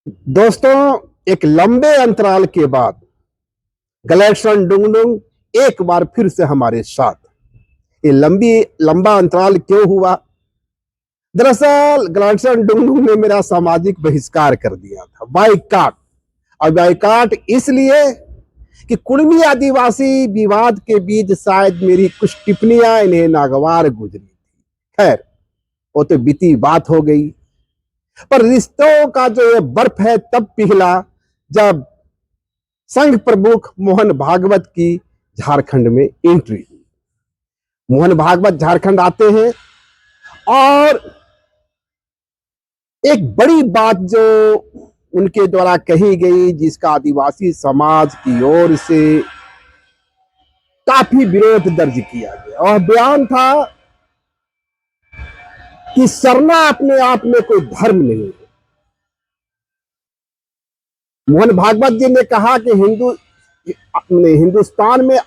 दोस्तों, एक लंबे अंतराल के बाद गलेक्शन डुंगडुंग एक बार फिर से हमारे साथ। ये लंबा अंतराल क्यों हुआ? दरअसल गलेक्शन डुंगडुंग ने मेरा सामाजिक बहिष्कार कर दिया था, बाइकाट। और बाइकाट इसलिए कि कुर्मी आदिवासी विवाद के बीच शायद मेरी कुछ टिप्पणियां इन्हें नागवार गुजरी थी। खैर, वो तो बीती बात हो गई। पर रिश्तों का जो ये बर्फ है तब पिघला जब संघ प्रमुख मोहन भागवत की झारखंड में एंट्री हुई। मोहन भागवत झारखंड आते हैं और एक बड़ी बात जो उनके द्वारा कही गई, जिसका आदिवासी समाज की ओर से काफी विरोध दर्ज किया गया, और बयान था कि सरना अपने आप में कोई धर्म नहीं है। मोहन भागवत जी ने कहा कि हिंदुस्तान में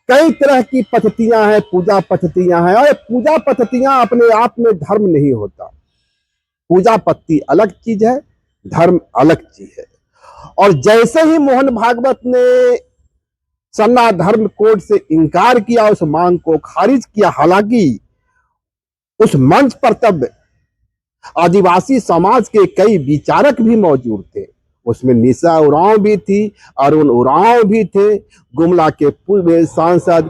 कई तरह की पद्धतियां हैं, पूजा पद्धतियां हैं, और पूजा पद्धतियां अपने आप में धर्म नहीं होता। पूजा पद्धति अलग चीज है, धर्म अलग चीज है। और जैसे ही मोहन भागवत ने सरना धर्म कोड से इनकार किया, उस मांग को खारिज किया, हालांकि उस मंच पर तब आदिवासी समाज के कई विचारक भी मौजूद थे। उसमें निशा उरांव भी थी, अरुण उरांव भी थे, गुमला के पूर्व सांसद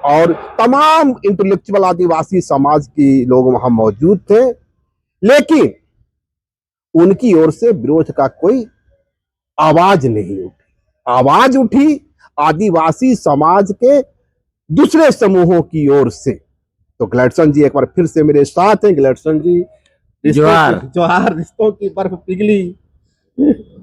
और तमाम इंटेलेक्चुअल आदिवासी समाज के लोग वहां मौजूद थे। लेकिन उनकी ओर से विरोध का कोई आवाज नहीं उठी। आवाज उठी आदिवासी समाज के दूसरे समूहों की ओर से। तो ग्लैडसन जी एक बार फिर से मेरे साथ हैं। ग्लैडसन जी, जोहार। रिश्तों की बर्फ पिघली।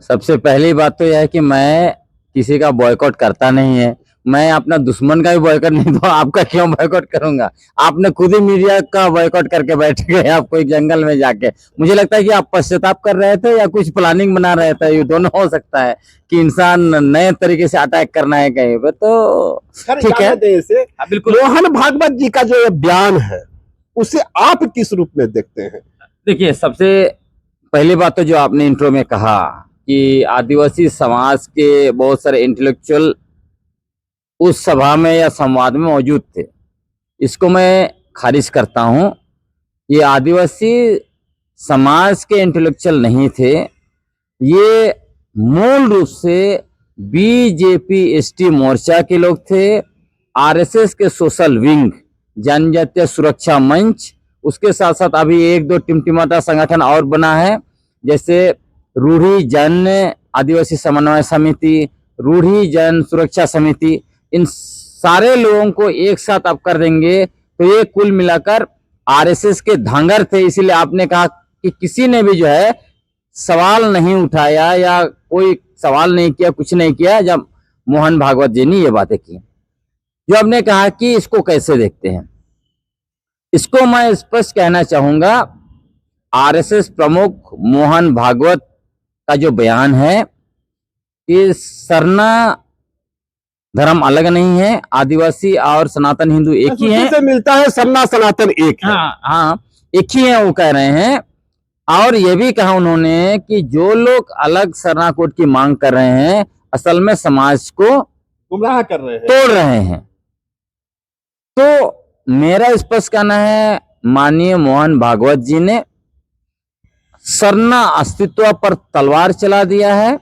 सबसे पहली बात तो यह है कि मैं किसी का बॉयकॉट करता नहीं है। मैं अपना दुश्मन का भी बॉयकॉट नहीं, तो आपका क्यों बॉयकॉट करूंगा? आपने खुद ही मीडिया का बॉयकॉट करके बैठ गए, आपको एक जंगल में जाके। मुझे लगता है कि आप पश्चाताप कर रहे थे या कुछ प्लानिंग बना रहे थे। ये दोनों हो सकता है कि इंसान नए तरीके से अटैक करना है कहीं पे, तो ठीक है। बिल्कुल। मोहन भागवत जी का जो ये बयान है, उसे आप किस रूप में देखते हैं? देखिए, सबसे पहली बात तो जो आपने इंट्रो में कहा कि आदिवासी समाज के बहुत सारे इंटेलेक्चुअल उस सभा में या संवाद में मौजूद थे, इसको मैं खारिज करता हूं। ये आदिवासी समाज के इंटेलेक्चुअल नहीं थे, ये मूल रूप से बीजेपी एसटी मोर्चा के लोग थे, आरएसएस के सोशल विंग, जनजातीय सुरक्षा मंच, उसके साथ साथ अभी एक दो टिमटिमाता संगठन और बना है, जैसे रूढ़ी जन आदिवासी समन्वय समिति, रूढ़ी जन सुरक्षा समिति। इन सारे लोगों को एक साथ आप कर देंगे तो ये कुल मिलाकर आरएसएस के धांगर थे। इसीलिए आपने कहा कि किसी ने भी जो है सवाल नहीं उठाया या कोई सवाल नहीं किया, कुछ नहीं किया, जब मोहन भागवत जी ने ये बातें की। जो आपने कहा कि इसको कैसे देखते हैं, इसको मैं स्पष्ट कहना चाहूंगा। आरएसएस प्रमुख मोहन भागवत का जो बयान है कि सरना धर्म अलग नहीं है, आदिवासी और सनातन हिंदू एक ही है, से मिलता है सरना सनातन एक है। हाँ, एक ही है, वो कह रहे हैं। और ये भी कहा उन्होंने कि जो लोग अलग सरना कोड की मांग कर रहे हैं, असल में समाज को गुमराह कर रहे हैं, तोड़ रहे हैं। तो मेरा स्पष्ट कहना है, माननीय मोहन भागवत जी ने सरना अस्तित्व पर तलवार चला दिया है।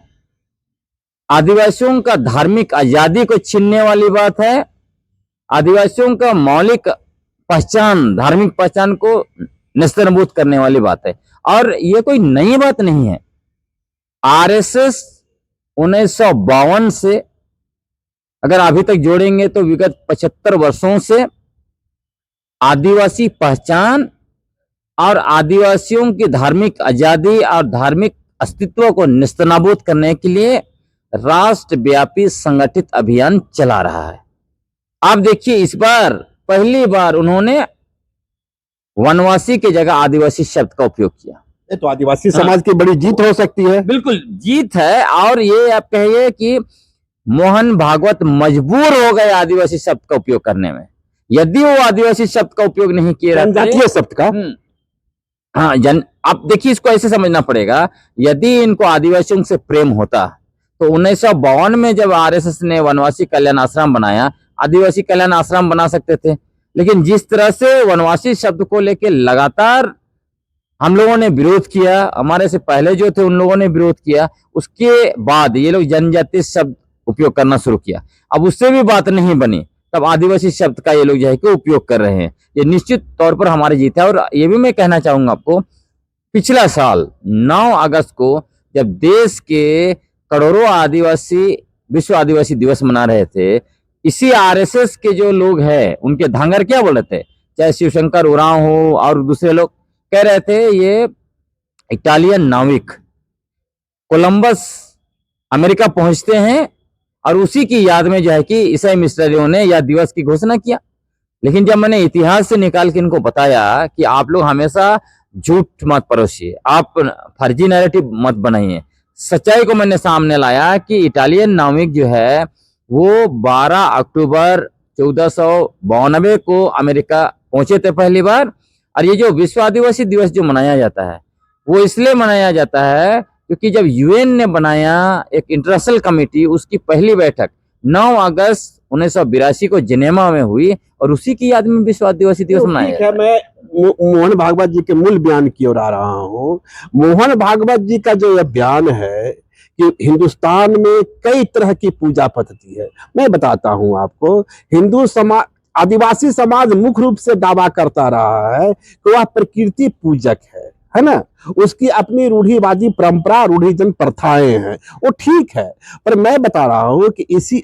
आदिवासियों का धार्मिक आजादी को छीनने वाली बात है। आदिवासियों का मौलिक पहचान, धार्मिक पहचान को नेस्तनाबूद करने वाली बात है। और ये कोई नई बात नहीं है। आरएसएस 1952 से अगर अभी तक जोड़ेंगे तो विगत 75 वर्षों से आदिवासी पहचान और आदिवासियों की धार्मिक आजादी और धार्मिक अस्तित्व को नेस्तनाबूद करने के लिए राष्ट्रव्यापी संगठित अभियान चला रहा है। आप देखिए, इस बार पहली बार उन्होंने वनवासी की जगह आदिवासी शब्द का उपयोग किया। ये तो आदिवासी समाज की बड़ी जीत हो सकती है। बिल्कुल जीत है। और ये आप कहिए कि मोहन भागवत मजबूर हो गए आदिवासी शब्द का उपयोग करने में। यदि वो आदिवासी शब्द का उपयोग नहीं किया, जनजातीय शब्द का, हाँ जन आप देखिए, इसको ऐसे समझना पड़ेगा, यदि इनको आदिवासियों से प्रेम होता तो 1952 में जब आरएसएस ने वनवासी कल्याण आश्रम बनाया, आदिवासी कल्याण आश्रम बना सकते थे। लेकिन जिस तरह से वनवासी शब्द को लेकर लगातार हम लोगों ने विरोध किया, हमारे से पहले जो थे उन लोगों ने विरोध किया, उसके बाद ये लोग जनजाति शब्द उपयोग करना शुरू किया। अब उससे भी बात नहीं बनी, तब आदिवासी शब्द का ये लोग जो है कि उपयोग कर रहे हैं। ये निश्चित तौर पर हमारी जीत है। और ये भी मैं कहना चाहूंगा आपको, पिछला साल 9 अगस्त को जब देश के करोड़ों आदिवासी विश्व आदिवासी दिवस मना रहे थे, इसी आरएसएस के जो लोग हैं उनके धांगर क्या बोल रहे थे, चाहे शिवशंकर उरांव हो और दूसरे लोग, कह रहे थे ये इटालियन नाविक कोलंबस अमेरिका पहुंचते हैं और उसी की याद में जो है कि ईसाई मिशनरियों ने यह दिवस की घोषणा किया। लेकिन जब मैंने इतिहास से निकाल के इनको बताया कि आप लोग हमेशा झूठ मत परोसिए, आप फर्जी नैरेटिव मत बनाइए, सच्चाई को मैंने सामने लाया कि इटालियन नाविक जो है वो 12 अक्टूबर 1492 को अमेरिका पहुंचे थे पहली बार। और ये जो विश्व आदिवासी दिवस जो मनाया जाता है वो इसलिए मनाया जाता है क्योंकि जब यूएन ने बनाया एक इंटरनेशनल कमेटी, उसकी पहली बैठक 9 अगस्त 1982 को जिनेवा में हुई और उसी की याद में विश्व आदिवासी दिवस मनाया ठीक है, मैं मोहन भागवत जी के मूल बयान की ओर आ रहा हूँ। मोहन भागवत जी का जो यह बयान है कि हिंदुस्तान में कई तरह की पूजा पद्धति है, मैं बताता हूँ आपको। हिंदू समाज, आदिवासी समाज मुख्य रूप से दावा करता रहा है कि वह प्रकृति पूजक है ना। उसकी अपनी रूढ़िवादी परंपरा, रूढ़िजन प्रथाएं हैं, वो ठीक है। पर मैं बता रहा हूँ कि इसी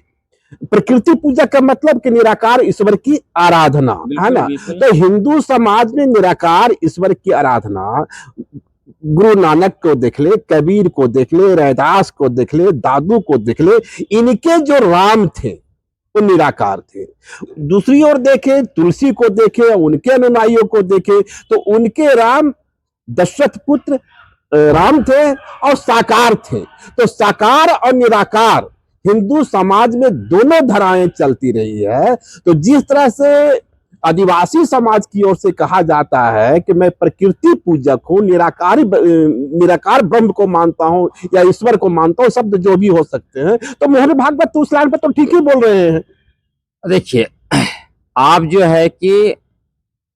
प्रकृति पूजा का मतलब कि निराकार ईश्वर की आराधना है ना। तो हिंदू समाज में निराकार ईश्वर की आराधना, गुरु नानक को देख ले, कबीर को देख ले, रैदास को देख ले, दादू को देख ले, इनके जो राम थे वो निराकार थे। दूसरी ओर देखे, तुलसी को देखे, उनके अनुयायियों को देखे तो उनके राम दशरथ पुत्र राम थे और साकार थे। तो साकार और निराकार हिंदू समाज में दोनों धाराएं चलती रही है। तो जिस तरह से आदिवासी समाज की ओर से कहा जाता है कि मैं प्रकृति पूजक हूँ, निराकार ब्रह्म को मानता हूँ या ईश्वर को मानता हूँ, शब्द जो भी हो सकते हैं, तो मोहन भागवत तो उस लाइन पर तो ठीक ही बोल रहे हैं। देखिए, आप जो है कि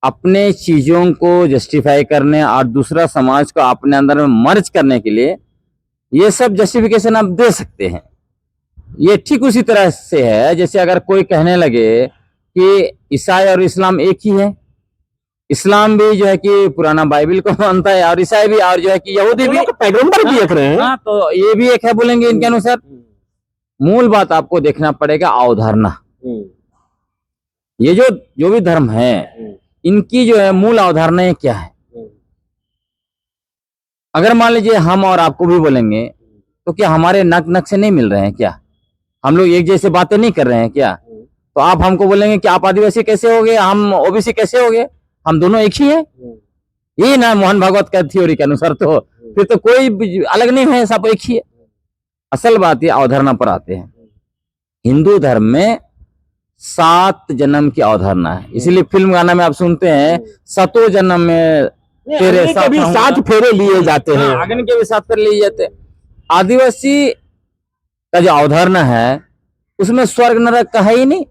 अपने चीजों को जस्टिफाई करने और दूसरा समाज को अपने अंदर में मर्ज करने के लिए ये सब जस्टिफिकेशन आप दे सकते हैं। ये ठीक उसी तरह से है जैसे अगर कोई कहने लगे कि ईसाई और इस्लाम एक ही है। इस्लाम भी जो है कि पुराना बाइबल को मानता है और ईसाई भी, और जो है कि यहूदी भी पैगंबर भी एक रहे हैं। हाँ, तो ये भी एक है बोलेंगे इनके अनुसार। मूल बात आपको देखना पड़ेगा अवधारणा। ये जो भी धर्म है इनकी जो है मूल अवधारणाएं क्या है। अगर मान लीजिए हम और आपको भी बोलेंगे तो क्या हमारे नक नक से नहीं मिल रहे हैं क्या? हम लोग एक जैसे बातें नहीं कर रहे हैं क्या? तो आप हमको बोलेंगे कि आप आदिवासी कैसे हो गए, हम ओबीसी कैसे हो गए, हम दोनों एक ही हैं। ये ना मोहन भागवत का थ्योरी के अनुसार तो फिर तो कोई अलग नहीं है, सब एक ही है। असल बात ये अवधारणा पर आते हैं। हिंदू धर्म में 7 जन्म की अवधारणा है, इसलिए फिल्म गाना में आप सुनते हैं 7 जन्म में तेरे साथ भी 7 फेरे लिए जाते हैं। अग्नि के भी 7 फेरे लिए जाते हैं। आदिवासी का जो अवधारणा है उसमें स्वर्ग नरक का है ही नहीं।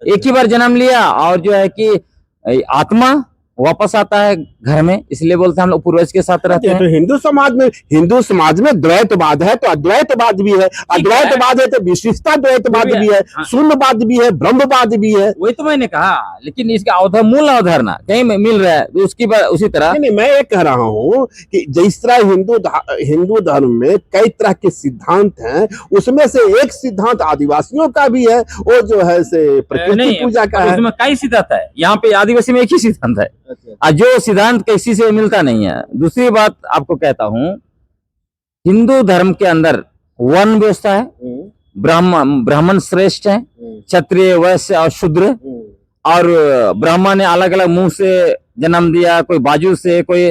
एक ही बार जन्म लिया और जो है कि आत्मा वापस आता है घर में, इसलिए बोलते हैं हम लोग पूर्वज के साथ रहते हैं। तो हिंदू समाज में द्वैतवाद है तो अद्वैतवाद भी है, अद्वैतवाद है तो विशिष्टता द्वैतवाद भी है, शून्यवाद भी है, ब्रह्मवाद भी है। वही तो मैंने कहा, लेकिन इसका मूल अवधारणा कहीं मिल रहा है तो उसकी उसी तरह नहीं, मैं ये कह रहा हूँ कि जिस तरह हिंदू धर्म में कई तरह के सिद्धांत हैं, उसमें से एक सिद्धांत आदिवासियों का भी है, वो जो है से प्रकृति पूजा का है। उसमें कई सिद्धांत है, यहाँ पे आदिवासी में एक ही सिद्धांत है और जो सिद्धांत किसी से मिलता नहीं है। दूसरी बात आपको कहता हूं, हिंदू धर्म के अंदर वर्ण व्यवस्था है, ब्राह्मण श्रेष्ठ है, क्षत्रिय वैश्य और शूद्र, और ब्राह्मण ने अलग अलग मुंह से जन्म दिया, कोई बाजू से, कोई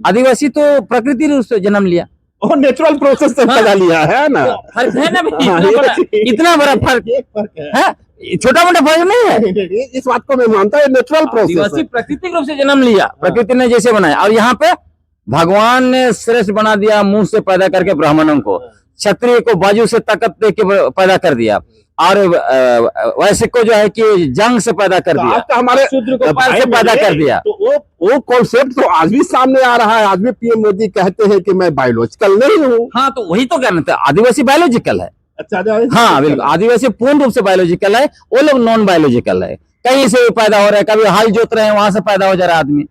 आदिवासी तो प्रकृति रूप से जन्म लिया और नेचुरल प्रोसेस से पैदा लिया है ना। फर्क है ना भाई, इतना बड़ा फर्क है, छोटा मोटा फर्क नहीं है। इस बात को मैं मानता हूँ, नेचुरल प्रोसेस। आदिवासी प्राकृतिक रूप से जन्म लिया, प्रकृति ने जैसे बनाया, और यहाँ पे भगवान ने श्रेष्ठ बना दिया मुंह से पैदा करके ब्राह्मणों को, क्षत्रिय को बाजू से ताकत दे के पैदा कर दिया, और वैश्य को जो है कि जंग से पैदा कर दिया, तो हमारे शूद्र को पैर से पैदा कर दिया। तो वो कॉन्सेप्ट तो आज भी सामने आ रहा है। आज भी पीएम मोदी कहते हैं कि मैं बायोलॉजिकल नहीं हूँ। हाँ, तो वही तो कहना था, आदिवासी बायोलॉजिकल है। अच्छा, हाँ बिल्कुल, आदिवासी पूर्ण रूप से बायोलॉजिकल है, वो लोग नॉन बायोलॉजिकल है। कहीं से पैदा हो रहा है, कभी हल जोत रहे हैं वहां से पैदा हो जा रहा है आदमी,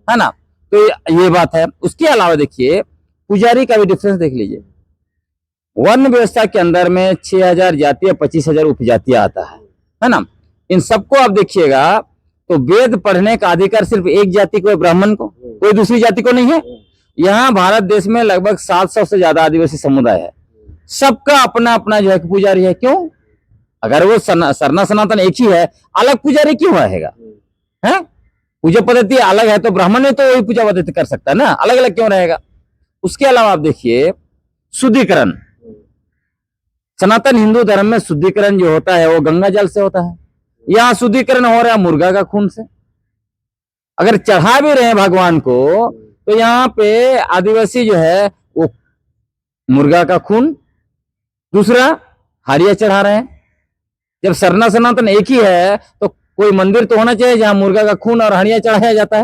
है ना। तो ये बात है। उसके अलावा देखिए पुजारी का भी डिफरेंस देख लीजिए। वर्ण व्यवस्था के अंदर में 6000 जाति या 25000 उपजातियां आता है ना। इन सबको आप देखिएगा तो वेद पढ़ने का अधिकार सिर्फ एक जाति को है, ब्राह्मण को, कोई दूसरी जाति को नहीं है। यहाँ भारत देश में लगभग 700 से ज्यादा आदिवासी समुदाय है, सबका अपना अपना जो है पुजारी है। क्यों? अगर वो सरना सनातन एक ही है, अलग पुजारी क्यों रहेगा? है पूजा पद्धति अलग है तो ब्राह्मण ने तो वही पूजा पद्धति कर सकता है ना, अलग अलग क्यों रहेगा? उसके अलावा आप देखिए शुद्धिकरण, सनातन हिंदू धर्म में शुद्धिकरण जो होता है वो गंगा जल से होता है। यहाँ शुद्धिकरण हो रहा है मुर्गा का खून से। अगर चढ़ा भी रहे हैं भगवान को तो यहाँ पे आदिवासी जो है वो मुर्गा का खून, दूसरा हाड़िया चढ़ा रहे हैं। जब सरना सनातन एक ही है तो कोई मंदिर तो होना चाहिए जहाँ मुर्गा का खून और हाड़िया चढ़ाया जाता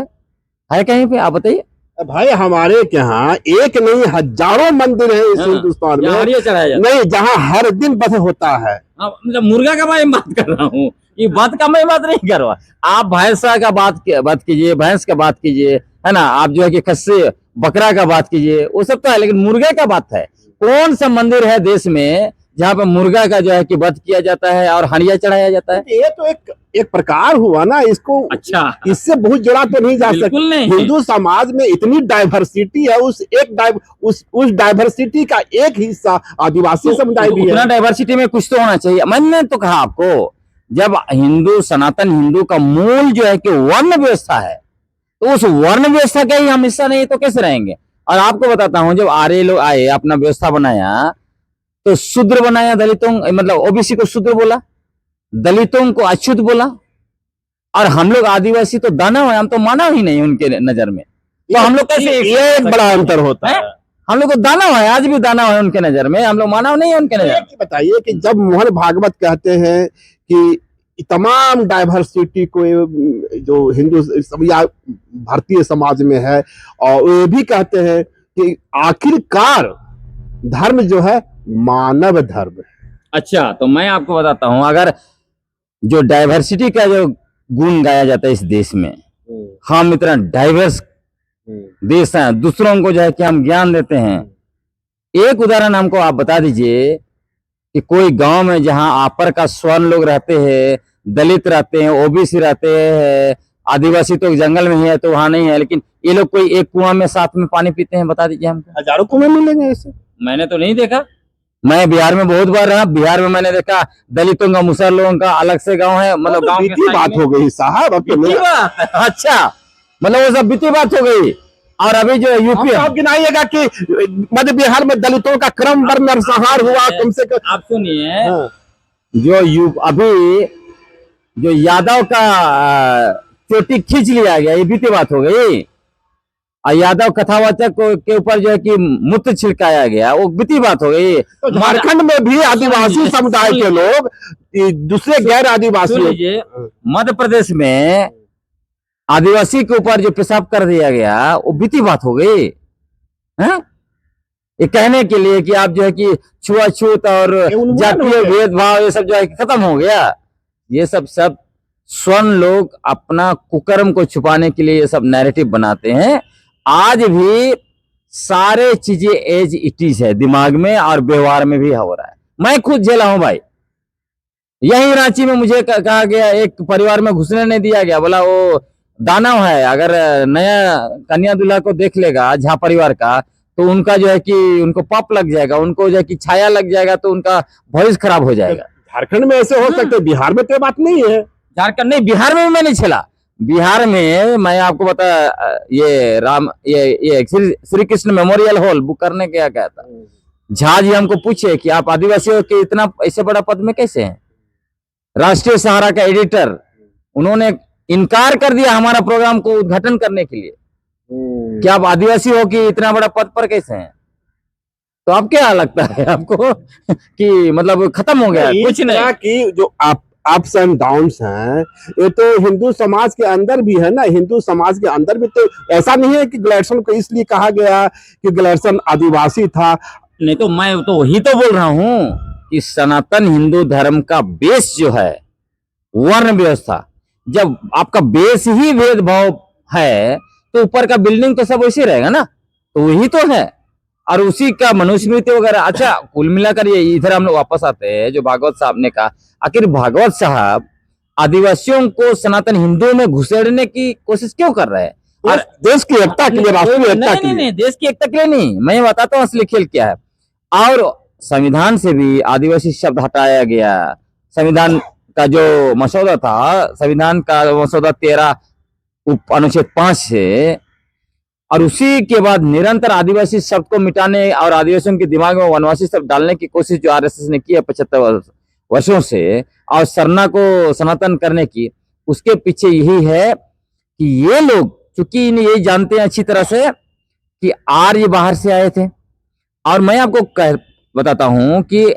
है कहीं पे? आप बताइए भाई, हमारे यहाँ एक नहीं हजारों मंदिर है इस हिंदुस्तान में, हाड़िया चढ़ाया जाता नहीं जहाँ हर दिन बध होता है। मतलब मुर्गा का मैं बात कर रहा हूँ, ये बात का मैं बात नहीं कर रहा। आप भैंसा का बात कीजिए, भैंस का बात कीजिए, है ना। आप जो है कि खस्सी बकरा का बात कीजिए, वो सब तो है, लेकिन मुर्गे का बात है। कौन सा मंदिर है देश में जहाँ पे मुर्गा का जो है कि वध किया जाता है और हाड़िया चढ़ाया जाता है? ये तो एक प्रकार हुआ ना, इसको अच्छा, इससे बहुत जोड़ा तो नहीं जा सकता। नहीं। हिंदू समाज में इतनी डाइवर्सिटी है, उस डाइवर्सिटी का एक हिस्सा आदिवासी समुदाय भी है। उतना डाइवर्सिटी में कुछ तो होना चाहिए। मैंने तो कहा आपको, जब हिंदू सनातन हिंदू का मूल जो है कि वर्ण व्यवस्था है, तो उस वर्ण व्यवस्था का ही हम हिस्सा नहीं तो कैसे रहेंगे? और आपको बताता हूं, जब आर्य लोग आए अपना व्यवस्था बनाया तो शूद्र बनाया, दलितों मतलब ओबीसी को शूद्र बोला, दलितों को अछूत बोला, और हम लोग आदिवासी तो दानव है, हम तो मानव ही नहीं उनके नजर में। तो हम लोग कैसे? ये एक बड़ा अंतर होता है। हम लोग तो दानव है, आज भी दानव है उनके नजर में, हम लोग मानव नहीं है उनके नजर में। बताइए कि जब मोहन भागवत कहते हैं कि तमाम डाइवर्सिटी को जो हिंदू या भारतीय समाज में है, और वे भी कहते हैं कि आखिरकार धर्म जो है मानव धर्म है। अच्छा, तो मैं आपको बताता हूं, अगर जो डाइवर्सिटी का जो गुण गाया जाता है इस देश में, हम इतना डाइवर्स देश है, दूसरों को जो है कि हम ज्ञान देते हैं। एक उदाहरण हमको आप बता दीजिए कि कोई गांव में जहां आपर का स्वर्ण लोग रहते हैं, दलित रहते हैं, ओबीसी रहते हैं, आदिवासी तो जंगल में ही है तो वहां नहीं है, लेकिन ये लोग कोई एक कुआं में साथ में पानी पीते हैं, बता दीजिए हमको। हजारों कुएं मिलेंगे ऐसे? मैंने तो नहीं देखा। मैं बिहार में बहुत बार रहा, बिहार में मैंने देखा दलितों का मुसर लोगों का अलग से गांव है, मतलब गांव बीती बात हो गई साहब, अब तो नहीं। अच्छा, मतलब वो सब बीती बात हो गई। और अभी जो यूपी, आप गिनाइएगा कि मध्य बिहार में दलितों का क्रम पर नरसंहार हुआ कम से कम। आप सुनिए, जो अभी जो यादव का चोटी खींच लिया गया, ये बीती बात हो गई। और यादव कथावाचक के ऊपर जो है कि मूत्र छिड़काया गया, वो बीती बात हो गई। तो झारखंड में भी आदिवासी समुदाय के लोग दूसरे गैर आदिवासी, मध्य प्रदेश में आदिवासी के ऊपर जो पेशाब कर दिया गया, वो बीती बात हो गई है। ये कहने के लिए कि आप जो है कि छुआछूत और जातीय भेदभाव ये सब जो है खत्म हो गया, ये सब स्वर्ण लोग अपना कुकर्म को छुपाने के लिए ये सब नैरेटिव बनाते हैं। आज भी सारे चीजें एज इट इज है, दिमाग में और व्यवहार में भी हो रहा है। मैं खुद झेला हूं भाई। यही रांची में मुझे कहा गया, एक परिवार में घुसने नहीं दिया गया, बोला वो दानव है, अगर नया कन्या दूल्हा को देख लेगा झा परिवार का तो उनका जो है कि उनको पाप लग जाएगा, उनको जो है कि छाया लग जाएगा, तो उनका भविष्य खराब हो जाएगा। झारखंड में ऐसे हो सकते, बिहार में तो बात नहीं है। झारखंड नहीं, बिहार में भी मैंने झेला। बिहार में मैं आपको बता, ये Shri Krishna memorial hall book करने गया था। झा जी हमको पूछे कि आप आदिवासियों के इतना ऐसे बड़ा पद में कैसे हैं? राष्ट्रीय सहारा का एडिटर, उन्होंने इनकार कर दिया हमारा प्रोग्राम को उद्घाटन करने के लिए। कि आप आदिवासी हो कि इतना बड़ा पद पर कैसे हैं? तो अब क्या लगता है आपको कि मतलब खत्म हो गया? कुछ इस तरह नहीं। की जो अप्स एंड डाउन्स हैं, ये तो हिंदू समाज के अंदर भी है ना। हिंदू समाज के अंदर भी तो ऐसा नहीं है कि ग्लेडस्टोन को इसलिए कहा गया कि ग्लेडस्टोन आदिवासी था। नहीं तो मैं तो वही तो बोल रहा हूं कि सनातन हिंदू धर्म का बेस जो है वर्ण व्यवस्था, जब आपका बेस ही भेदभाव है तो ऊपर का बिल्डिंग तो सब वैसे रहेगा ना। तो वही तो है, और उसी का मनुस्मृति वगैरह। अच्छा, कुल मिलाकर ये इधर हम लोग वापस आते हैं जो भागवत साहब ने कहा। आखिर भागवत साहब आदिवासियों को सनातन हिंदुओं में घुसेड़ने की कोशिश क्यों कर रहे हैं? और देश की एकता के लिए, राष्ट्रीय एकता नहीं के नहीं लिए। नहीं, देश की एकता के लिए नहीं, मैं बताता हूँ असली खेल क्या है। और संविधान से भी आदिवासी शब्द हटाया गया। संविधान का जो मसौदा था, संविधान का मसौदा 13 अनुच्छेद 5 से, और उसी के बाद निरंतर आदिवासी शब्द को मिटाने और आदिवासियों के दिमाग में वनवासी शब्द डालने की कोशिश जो आरएसएस ने की है 75 वर्षों से, और सरना को सनातन करने की, उसके पीछे यही है कि ये लोग चूंकि यही जानते हैं अच्छी तरह से कि आर्य बाहर से आए थे। और मैं आपको बताता हूं कि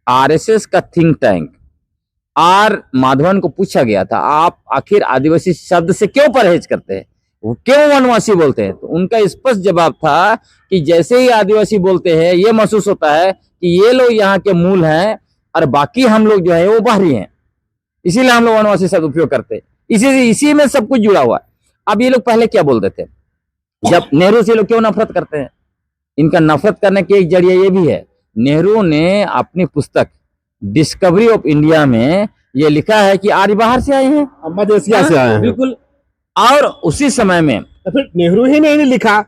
आरएसएस का थिंक टैंक आर माधवन को पूछा गया था, आप आखिर आदिवासी शब्द से क्यों परहेज करते हैं, वो क्यों वनवासी बोलते हैं? तो उनका स्पष्ट जवाब था कि जैसे ही आदिवासी बोलते हैं ये महसूस होता है कि ये लोग यहाँ के मूल हैं और बाकी हम लोग जो है वो बाहरी हैं, इसीलिए हम लोग वनवासी शब्द उपयोग करते हैं। इसी में सब कुछ जुड़ा हुआ है। अब ये लोग पहले क्या बोलते थे, जब नेहरू से लोग क्यों नफरत करते हैं? इनका नफरत करने के एक जरिया ये भी है, नेहरू ने अपनी पुस्तक डिस्कवरी ऑफ इंडिया में ये लिखा है कि आर्य बाहर से आए हैं, मध्य एशिया से आए हैं। बिल्कुल। और उसी समय में तो फिर नेहरू ही ने नहीं लिखा,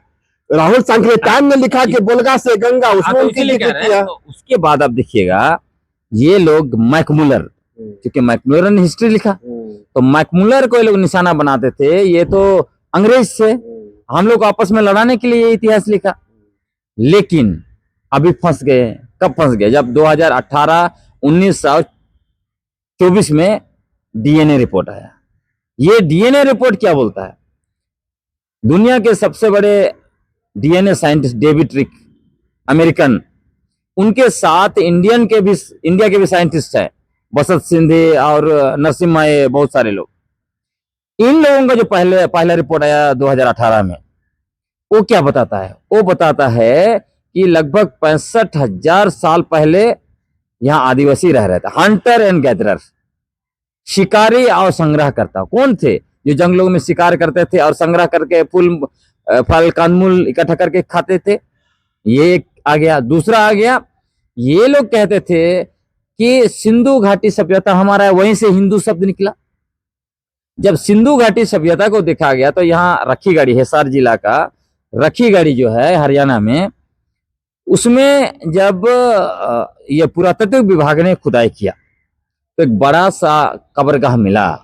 राहुल सांकृत्यायन ने लिखा कि बोलगा से गंगा, उसमें उनकी जिक्र किया। तो उसके बाद आप देखिएगा ये लोग मैकमुलर, क्योंकि मैकमुलर ने हिस्ट्री लिखा, तो मैकमुलर को ये लोग निशाना बनाते थे, ये तो अंग्रेज से हम लोग आपस में लड़ाने के लिए ये इतिहास लिखा। लेकिन अभी फंस गए। कब फंस गए? जब 2018 1924 में डीएनए रिपोर्ट आया। ये डीएनए रिपोर्ट क्या बोलता है? दुनिया के सबसे बड़े डीएनए साइंटिस्ट डेविड रिक, अमेरिकन, उनके साथ इंडिया के भी साइंटिस्ट हैं, बसंत सिंधे और नरसिम्हा, बहुत सारे लोग। इन लोगों का जो पहला रिपोर्ट आया 2018 में, वो क्या बताता है? वो बताता है कि लगभग 65,000 साल पहले यहाँ आदिवासी रह रहे थे, हंटर एंड गैदरर, शिकारी और संग्रहकर्ता। कौन थे? जो जंगलों में शिकार करते थे और संग्रह करके फल कंदमूल इकट्ठा करके खाते थे। ये एक आ गया। दूसरा आ गया, ये लोग कहते थे कि सिंधु घाटी सभ्यता हमारा है, वहीं से हिंदू शब्द निकला। जब सिंधु घाटी सभ्यता को देखा गया तो यहाँ रखीगढ़ी, हिसार जिला का रखीगढ़ी जो है हरियाणा में, उसमें जब ये पुरातत्व विभाग ने खुदाई किया तो एक बड़ा सा कब्रगाह मिला।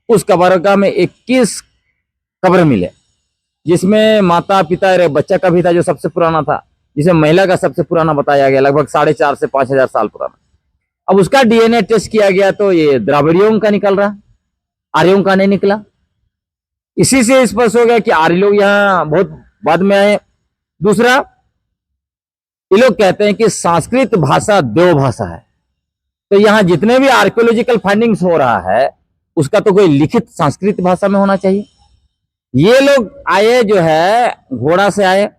उस कब्रगाह में 21 कब्र मिले, जिसमें माता पिता और बच्चा का भी था जो सबसे पुराना था, जिसे महिला का सबसे पुराना बताया गया, लगभग 4,500 से 5,000 साल पुराना। अब उसका डीएनए टेस्ट किया गया तो ये द्राविड़ियों का निकल रहा, आर्यों का नहीं निकला। इसी से स्पष्ट हो गया कि आर्य लोग यहाँ बहुत बाद में आए। दूसरा, ये लोग कहते हैं कि संस्कृत भाषा देव भाषा है, तो यहाँ जितने भी आर्कियोलॉजिकल फाइंडिंग्स हो रहा है उसका तो कोई लिखित संस्कृत भाषा में होना चाहिए। ये लोग आए जो है घोड़ा से आए,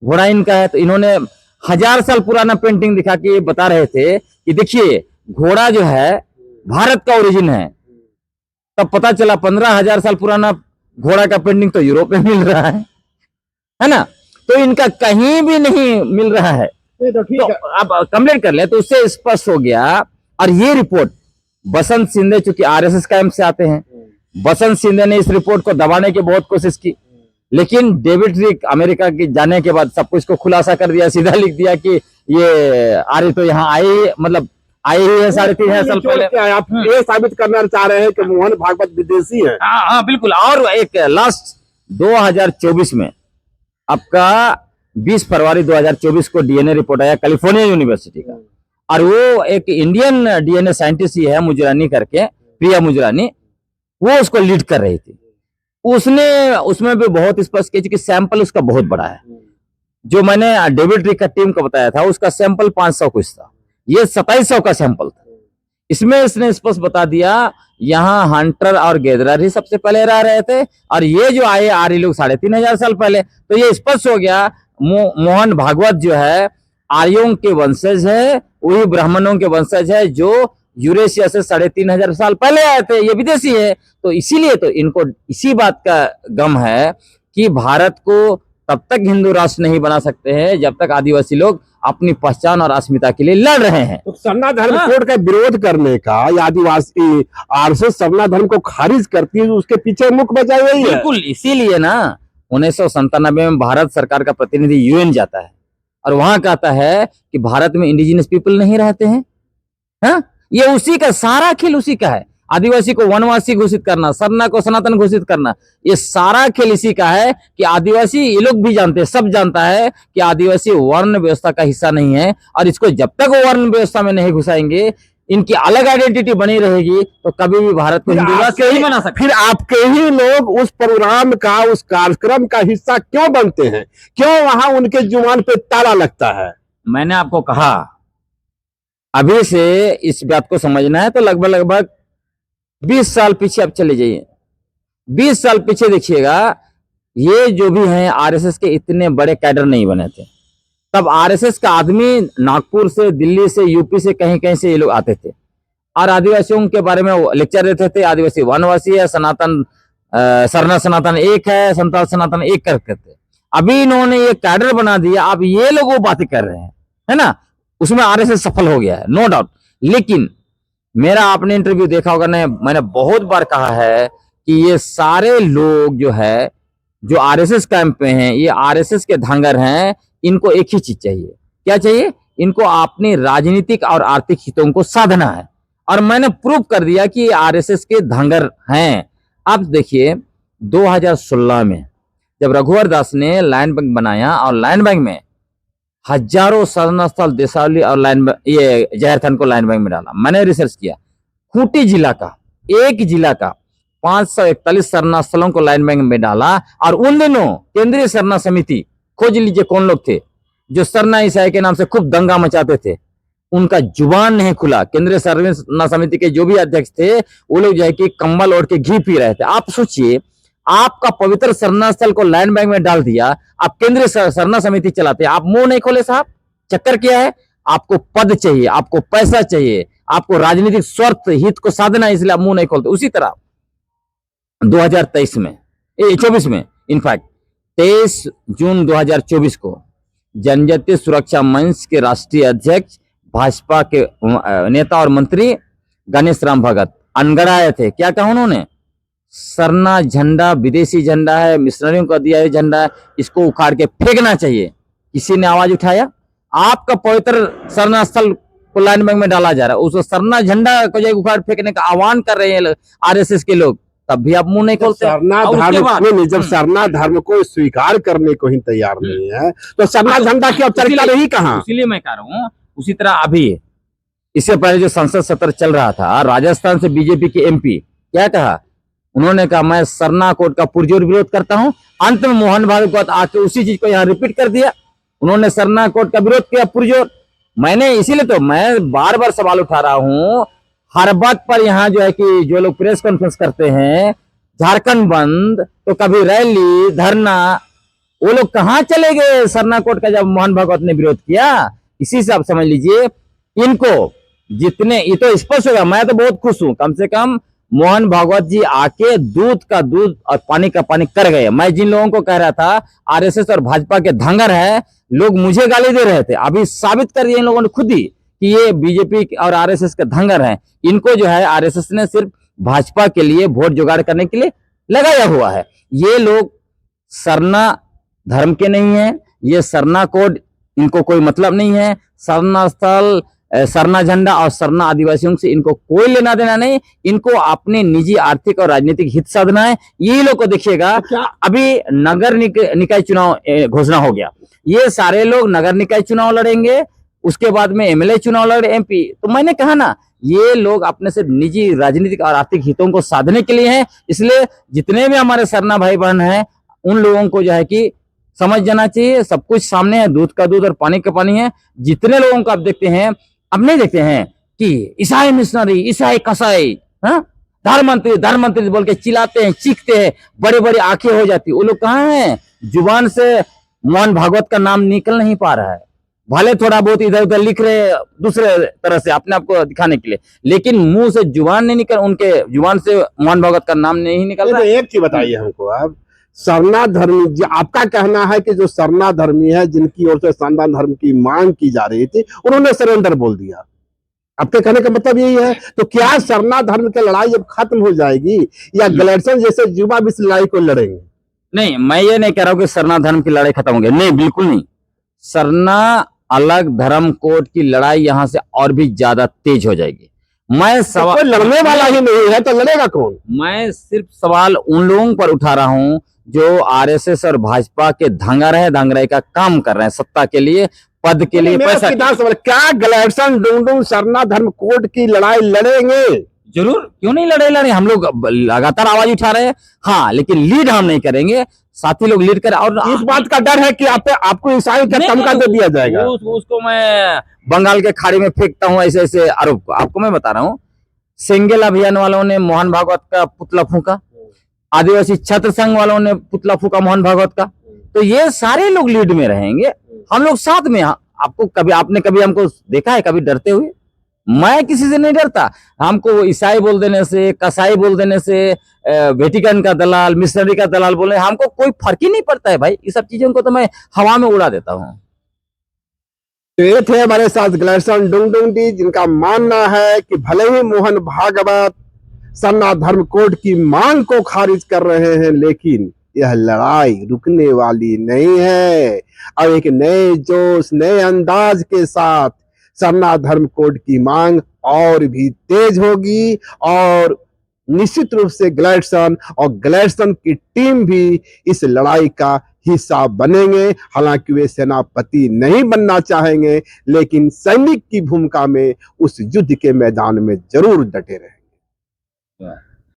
घोड़ा इनका है, तो इन्होंने 1000 साल पुराना पेंटिंग दिखा के बता रहे थे कि देखिए घोड़ा जो है भारत का ओरिजिन है। तब पता चला 15,000 साल पुराना घोड़ा का पेंटिंग तो यूरोप में मिल रहा है ना। तो इनका कहीं भी नहीं मिल रहा है। तो आप कंप्लेंट कर ले तो उससे स्पष्ट हो गया। और ये रिपोर्ट बसंत सिंधे, चूंकि आरएसएस कैंप से आते हैं, बसंत सिंधे ने इस रिपोर्ट को दबाने की बहुत कोशिश की, लेकिन डेविड रिक अमेरिका के जाने के बाद सब कुछ को खुलासा कर दिया, सीधा लिख दिया कि ये आर्य तो यहाँ आए, मतलब आए ही है 3,500 साल पहले। आप ये साबित करना चाह रहे हैं कि मोहन भागवत विदेशी है? हाँ बिल्कुल। और एक लास्ट 2024 में आपका 20 फरवरी 2024 को डीएनए रिपोर्ट आया कैलिफोर्निया यूनिवर्सिटी का, और वो एक इंडियन डीएनए साइंटिस्ट ही है मुजरानी करके, प्रिया मुजरानी, वो उसको लीड कर रही थी। उसने उसमें भी बहुत स्पष्ट किया कि सैंपल उसका बहुत बड़ा है। जो मैंने डेविड रिक का टीम को बताया था उसका सैंपल 500 कुछ था, ये 2700 का सैंपल था। इसमें इसने स्पष्ट बता दिया यहाँ हंटर और गैदरर ही सबसे पहले रह रहे थे और ये जो आए आर्य लोग 3500 साल पहले। तो ये स्पष्ट हो गया मोहन भागवत जो है आर्यों के वंशज है, वही ब्राह्मणों के वंशज है जो यूरेशिया से 3500 साल पहले आए थे, ये विदेशी है। तो इसीलिए तो इनको इसी बात का गम है कि भारत को तब तक हिंदू राष्ट्र नहीं बना सकते हैं जब तक आदिवासी लोग अपनी पहचान और अस्मिता के लिए लड़ रहे हैं। तो सरना धर्म कोड का विरोध करने का या आदिवासी आरएसएस सरना धर्म को खारिज करती है, उसके पीछे मुख्य वजह यही है। बिल्कुल, इसीलिए ना 1997 में भारत सरकार का प्रतिनिधि यूएन जाता है और वहां कहता है कि भारत में इंडिजिनस पीपल नहीं रहते हैं। हाँ? ये उसी का सारा खेल उसी का है। आदिवासी को वनवासी घोषित करना, सरना को सनातन घोषित करना, ये सारा खेल इसी का है कि आदिवासी, ये लोग भी जानते हैं, सब जानता है कि आदिवासी वर्ण व्यवस्था का हिस्सा नहीं है और इसको जब तक वो वर्ण व्यवस्था में नहीं घुसाएंगे, इनकी अलग आइडेंटिटी बनी रहेगी तो कभी भी भारत को हिंदू राष्ट्र नहीं बना सकते। फिर आपके ही लोग उस प्रोग्राम का, उस कार्यक्रम का हिस्सा क्यों बनते हैं? क्यों वहां उनके जुबान पे ताला लगता है? मैंने आपको कहा अभी से इस बात को समझना है तो लगभग 20 साल पीछे आप चले जाइए, 20 साल पीछे देखिएगा, ये जो भी हैं आरएसएस के इतने बड़े कैडर नहीं बने थे। तब आरएसएस का आदमी नागपुर से, दिल्ली से, यूपी से, कहीं कहीं से ये लोग आते थे और आदिवासियों के बारे में लेक्चर देते थे। आदिवासी वनवासी है, सनातन सरना सनातन एक है, संताल सनातन एक करते थे। अभी इन्होंने ये कैडर बना दिया, अब ये लोग वो बातें कर रहे हैं, है ना। उसमें आरएसएस सफल हो गया है, नो डाउट। लेकिन मेरा आपने इंटरव्यू देखा होगा, मैंने बहुत बार कहा है कि ये सारे लोग जो है जो आरएसएस कैंप पे हैं, ये आरएसएस के धांगर हैं। इनको एक ही चीज चाहिए, क्या चाहिए? इनको अपनी राजनीतिक और आर्थिक हितों को साधना है और मैंने प्रूव कर दिया कि ये आरएसएस के धांगर हैं। अब देखिए 2016 में जब रघुवर दास ने लैंड बैंक बनाया और लैंड बैंक में हजारों सरना स्थल, देसावली और ये जहरथन को लैंड बैंक में डाला। मैंने रिसर्च किया, खूंटी जिला का, एक जिला का 541 सरना स्थलों को लैंड बैंक में डाला और उन दिनों केंद्रीय सरना समिति, खोज लीजिए कौन लोग थे जो सरना ईसाई के नाम से खूब दंगा मचाते थे, उनका जुबान नहीं खुला। केंद्रीय सरना समिति के जो भी अध्यक्ष थे वो लोग जो है कि कंबल ओढ़ के घी पी रहे थे। आप सोचिए, आपका पवित्र सरना स्थल को लैंड बैंक में डाल दिया, आप केंद्रीय सरना समिति चलाते हैं, आप मुंह नहीं खोले साहब। चक्कर क्या है? आपको पद चाहिए, आपको पैसा चाहिए, आपको राजनीतिक स्वार्थ हित को साधना, इसलिए आप मुंह नहीं खोलते। उसी तरह 2024 में इनफैक्ट 23 जून 2024 को जनजातीय सुरक्षा मंच के राष्ट्रीय अध्यक्ष, भाजपा के नेता और मंत्री गणेश राम भगत अनगढ़ आए थे। क्या कहा उन्होंने? सरना झंडा विदेशी झंडा है, मिशनरियों का दिया झंडा है, इसको उखाड़ के फेंकना चाहिए। किसी ने आवाज उठाया? आपका पवित्र सरना स्थल को लैंड बैंक में डाला जा रहा है, उस सरना झंडा को जो उखाड़ फेंकने का आह्वान कर रहे हैं आरएसएस के लोग, तब भी आप मुंह नहीं खोलते। सरना धर्म जब सरना धर्म को स्वीकार करने को ही तैयार नहीं है तो सरना झंडा की औपचारिकता रही कहाँ? इसीलिए मैं कह रहा हूँ, उसी तरह अभी इससे पहले जो संसद सत्र चल रहा था, राजस्थान से बीजेपी के एमपी क्या कहा? उन्होंने कहा मैं सरना कोड का पुरजोर विरोध करता हूं। अंत में मोहन भागवत आके उसी चीज को यहाँ रिपीट कर दिया, उन्होंने सरना कोड का विरोध किया पुरजोर। मैंने इसीलिए तो मैं बार बार सवाल उठा रहा हूं, हर बात पर यहाँ जो है कि जो लोग प्रेस कॉन्फ्रेंस करते हैं, झारखंड बंद तो कभी रैली धरना, वो लोग कहाँ चले गए सरना कोड का जब मोहन भागवत ने विरोध किया? इसी से आप समझ लीजिए इनको जितने, ये तो स्पष्ट होगा। मैं तो बहुत खुश हूं, कम से कम मोहन भागवत जी आके दूध का दूध और पानी का पानी कर गए। मैं जिन लोगों को कह रहा था आरएसएस और भाजपा के धांगर है, लोग मुझे गाली दे रहे थे, अभी साबित कर दिया इन लोगों ने खुद ही कि ये बीजेपी और आरएसएस के धांगर हैं। इनको जो है आरएसएस ने सिर्फ भाजपा के लिए वोट जुगाड़ करने के लिए लगाया हुआ है। ये लोग सरना धर्म के नहीं है, ये सरना कोड इनको कोई मतलब नहीं है। सरना स्थल, सरना झंडा और सरना आदिवासियों से इनको कोई लेना देना नहीं, इनको अपने निजी आर्थिक और राजनीतिक हित साधना है। ये लोग को देखिएगा, अभी नगर निकाय चुनाव घोषणा हो गया, ये सारे लोग नगर निकाय चुनाव लड़ेंगे, उसके बाद में एमएलए चुनाव लड़ रहे, एमपी। तो मैंने कहा ना, ये लोग अपने सिर्फ निजी राजनीतिक और आर्थिक हितों को साधने के लिए हैं। इसलिए जितने भी हमारे सरना भाई बहन हैं, उन लोगों को जो है कि समझ जाना चाहिए, सब कुछ सामने है, दूध का दूध और पानी का पानी है। जितने लोगों को आप देखते हैं, अब नहीं देखते हैं कि ईसाई मिशनरी, ईसाई कसाई, हाँ, धर्म मंत्री बोल के चिल्लाते हैं, चीखते हैं, बड़े बड़े आंखें हो जाती है। वो लोग कहाँ हैं? जुबान से मोहन भागवत का नाम निकल नहीं पा रहा है। भले थोड़ा बहुत इधर उधर लिख रहे हैं दूसरे तरह से अपने आप को दिखाने के लिए, लेकिन मुंह से जुबान नहीं निकल, उनके जुबान से मोहन भागवत का नाम नहीं निकल रहा। एक चीज बताइए हमको, आप सरना धर्मी, जो आपका कहना है कि जो सरना धर्मी है, जिनकी ओर से सरना धर्म की मांग की जा रही थी, उन्होंने सरेंडर बोल दिया। आपके कहने का मतलब यही है। तो क्या सरना धर्म की लड़ाई अब खत्म हो जाएगी, या गलेरसन जैसे युवा भी इस लड़ाई को लड़ेंगे? नहीं, मैं ये नहीं कह रहा हूँ कि सरना धर्म की लड़ाई खत्म हो गई, नहीं, बिल्कुल नहीं। सरना अलग धर्म कोड की लड़ाई यहाँ से और भी ज्यादा तेज हो जाएगी। मैं कोई लड़ने वाला ही नहीं है, तो लड़ेगा कौन? मैं सिर्फ सवाल उन लोगों पर उठा रहा हूँ जो आरएसएस और भाजपा के धांगराई का काम कर रहे हैं, सत्ता के लिए, पद के लिए, पैसा। क्या गलेरसन डुंडू सरना धर्म कोड की लड़ाई लड़ेंगे? जरूर, क्यों नहीं लड़े, हम लोग लगातार आवाज उठा रहे हैं। हाँ, लेकिन लीड हम नहीं करेंगे, साथी लोग लीड करें। और इस बात का डर है कि आपको ईसाई का तमगा दे दिया जाएगा। उसको मैं बंगाल के खाड़ी में फेंकता हूँ, ऐसे ऐसे आरोप को आपको मैं बता रहा हूँ। सेंगेल अभियान वालों ने मोहन भागवत का पुतला फूंका, आदिवासी छत्र संघ वालों ने पुतला फूंका मोहन भागवत का। तो ये सारे लोग लीड में रहेंगे, हम लोग साथ में। आपने कभी हमको देखा है कभी डरते हुए? मैं किसी से नहीं डरता। हमको ईसाई बोल देने से, कसाई बोल देने से, वेटिकन का दलाल, मिशनरी का दलाल बोले, हमको कोई फर्क ही नहीं पड़ता है भाई। ये सब चीजों को तो मैं हवा में उड़ा देता हूँ। तो ये थे हमारे साथ गलेरसन डुंगडुंगडी, जिनका मानना है कि भले ही मोहन भागवत सरना धर्म कोड की मांग को खारिज कर रहे हैं, लेकिन यह लड़ाई रुकने वाली नहीं है। और एक नए जोश, नए अंदाज के साथ सरना धर्म कोड की मांग और भी तेज होगी, और निश्चित रूप से गलेरसन और गलेरसन की टीम भी इस लड़ाई का हिस्सा बनेंगे। हालांकि वे सेनापति नहीं बनना चाहेंगे, लेकिन सैनिक की भूमिका में उस युद्ध के मैदान में जरूर डटे रहेंगे।